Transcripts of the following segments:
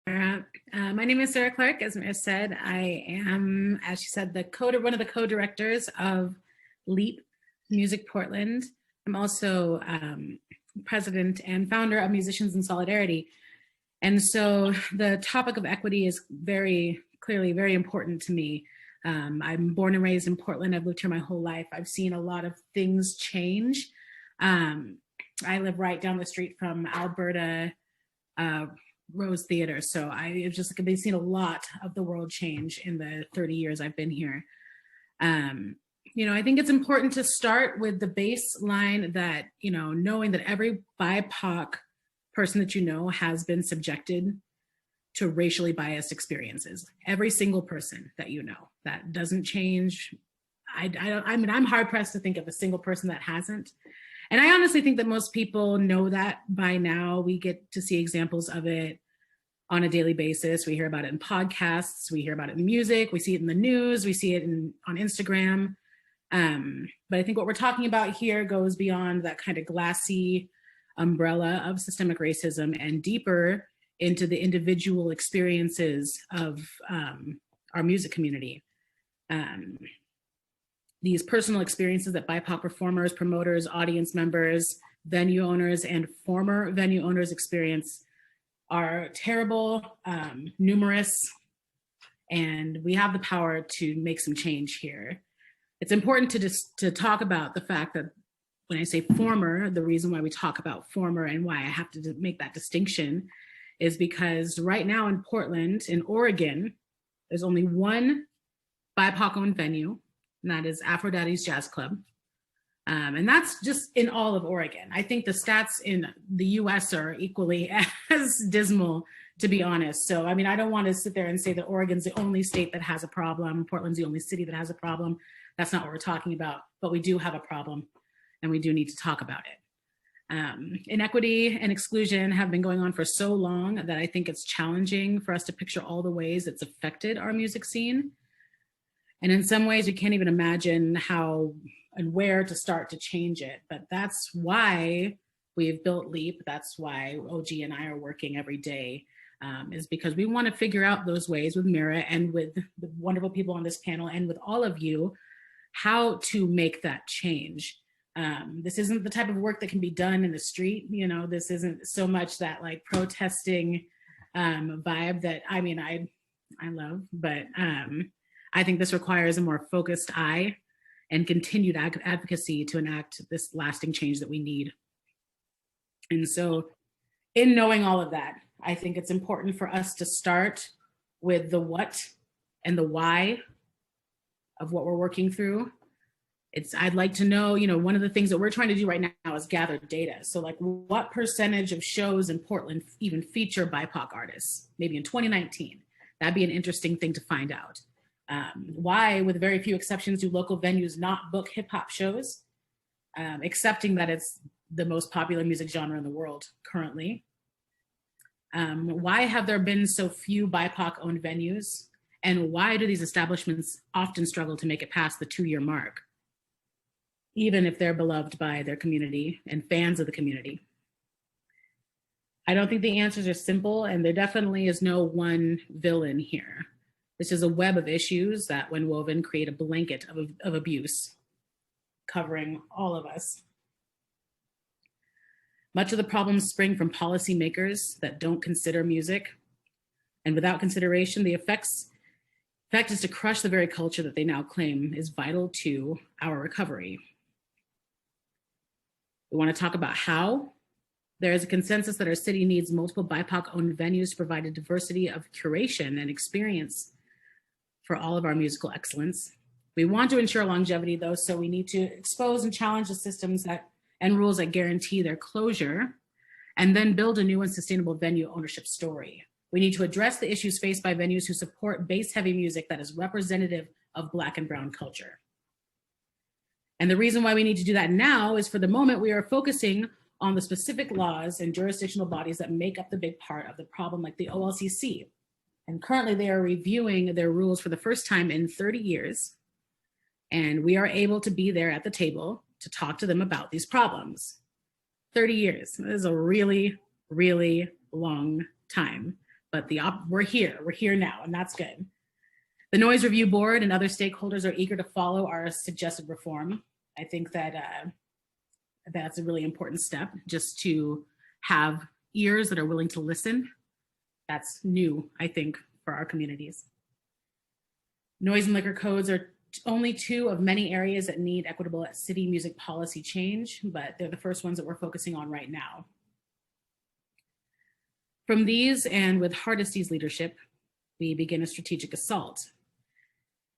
My name is Sarah Clarke. As Mara said, I am, as she said, one of the co-directors of LEAP MusicPortland. I'm also president and founder of Musicians in Solidarity. And so the topic of equity is very clearly very important to me. I'm born and raised in Portland. I've lived here my whole life. I've seen a lot of things change. I live right down the street from Alberta Rose Theater. So I've seen a lot of the world change in the 30 years I've been here. I think it's important to start with the baseline that, knowing that every BIPOC person that you know has been subjected to racially biased experiences. Every single person that you know. That doesn't change. I'm hard pressed to think of a single person that hasn't. And I honestly think that most people know that by now. We get to see examples of it on a daily basis. We hear about it in podcasts, we hear about it in music, we see it in the news, we see it on Instagram. But I think what we're talking about here goes beyond that kind of glassy umbrella of systemic racism and deeper into the individual experiences of our music community. These personal experiences that BIPOC performers, promoters, audience members, venue owners, and former venue owners experience are terrible, numerous, and we have the power to make some change here. It's important to talk about the fact that when I say former, the reason why we talk about former and why I have to make that distinction is because right now in Portland, in Oregon, there's only one BIPOC-owned venue, and that is Aphrodite's Jazz Club. And that's just in all of Oregon. I think the stats in the US are equally as dismal, to be honest. So, I don't want to sit there and say that Oregon's the only state that has a problem, Portland's the only city that has a problem. That's not what we're talking about, but we do have a problem and we do need to talk about it. Inequity and exclusion have been going on for so long that I think it's challenging for us to picture all the ways it's affected our music scene. And in some ways, we can't even imagine how and where to start to change it. But that's why we've built LEAP. That's why OG and I are working every day, is because we want to figure out those ways with Mira and with the wonderful people on this panel and with all of you, how to make that change. This isn't the type of work that can be done in the street. This isn't so much that like protesting vibe that I love, but I think this requires a more focused eye and continued advocacy to enact this lasting change that we need. And so in knowing all of that, I think it's important for us to start with the what and the why of what we're working through. I'd like to know, one of the things that we're trying to do right now is gather data. So like what percentage of shows in Portland even feature BIPOC artists, maybe in 2019? That'd be an interesting thing to find out. Why, with very few exceptions, do local venues not book hip hop shows, accepting that it's the most popular music genre in the world currently? Why have there been so few BIPOC-owned venues? And why do these establishments often struggle to make it past the 2-year mark, even if they're beloved by their community and fans of the community? I don't think the answers are simple, and there definitely is no one villain here. This is a web of issues that, when woven, create a blanket of abuse covering all of us. Much of the problems spring from policymakers that don't consider music. And without consideration, the effect is to crush the very culture that they now claim is vital to our recovery. We want to talk about how. There is a consensus that our city needs multiple BIPOC-owned venues to provide a diversity of curation and experience for all of our musical excellence. We want to ensure longevity, though, so we need to expose and challenge the systems and rules that guarantee their closure, and then build a new and sustainable venue ownership story. We need to address the issues faced by venues who support bass-heavy music that is representative of Black and Brown culture. And the reason why we need to do that now is, for the moment, we are focusing on the specific laws and jurisdictional bodies that make up the big part of the problem, like the OLCC. And currently they are reviewing their rules for the first time in 30 years. And we are able to be there at the table to talk to them about these problems. 30 years, that is a really, really long time but we're here now, and that's good. The Noise Review Board and other stakeholders are eager to follow our suggested reform. I think that that's a really important step, just to have ears that are willing to listen. That's new, I think, for our communities. Noise and liquor codes are only two of many areas that need equitable city music policy change, but they're the first ones that we're focusing on right now. From these, and with Hardesty's leadership, we begin a strategic assault.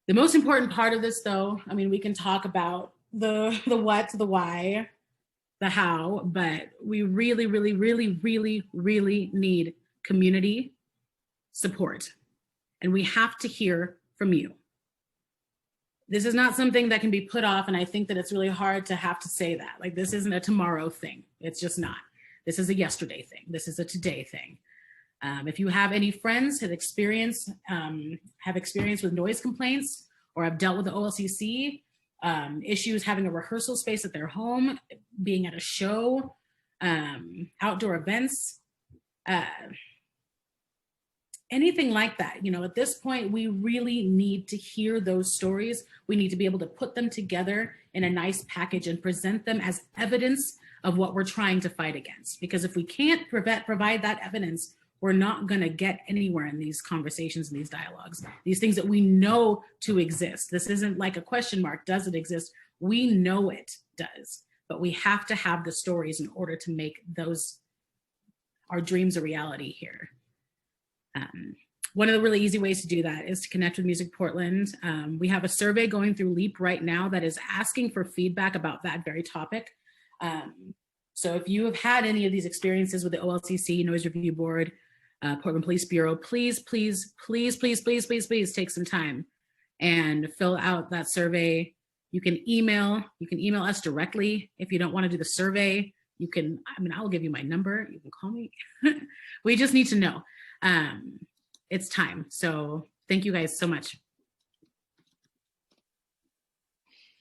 The most important part of this, though, I mean, we can talk about the what, the why, the how, but we really, really, really, really, really need community support. And we have to hear from you. This is not something that can be put off, and I think that it's really hard to have to say that. Like, this isn't a tomorrow thing. It's just not. This is a yesterday thing. This is a today thing. If you have any friends that have experience with noise complaints, or have dealt with the OLCC, issues having a rehearsal space at their home, being at a show, outdoor events, anything like that, at this point, we really need to hear those stories. We need to be able to put them together in a nice package and present them as evidence of what we're trying to fight against. Because if we can't provide that evidence, we're not going to get anywhere in these conversations and these dialogues, these things that we know to exist. This isn't like a question mark. Does it exist? We know it does, but we have to have the stories in order to make our dreams a reality here. One of the really easy ways to do that is to connect with MusicPortland. We have a survey going through LEAP right now that is asking for feedback about that very topic. So if you have had any of these experiences with the OLCC, Noise Review Board, Portland Police Bureau, please, please, please, please, please, please, please take some time and fill out that survey. You can email us directly if you don't want to do the survey. I'll give you my number. You can call me. We just need to know. It's time. So thank you guys so much.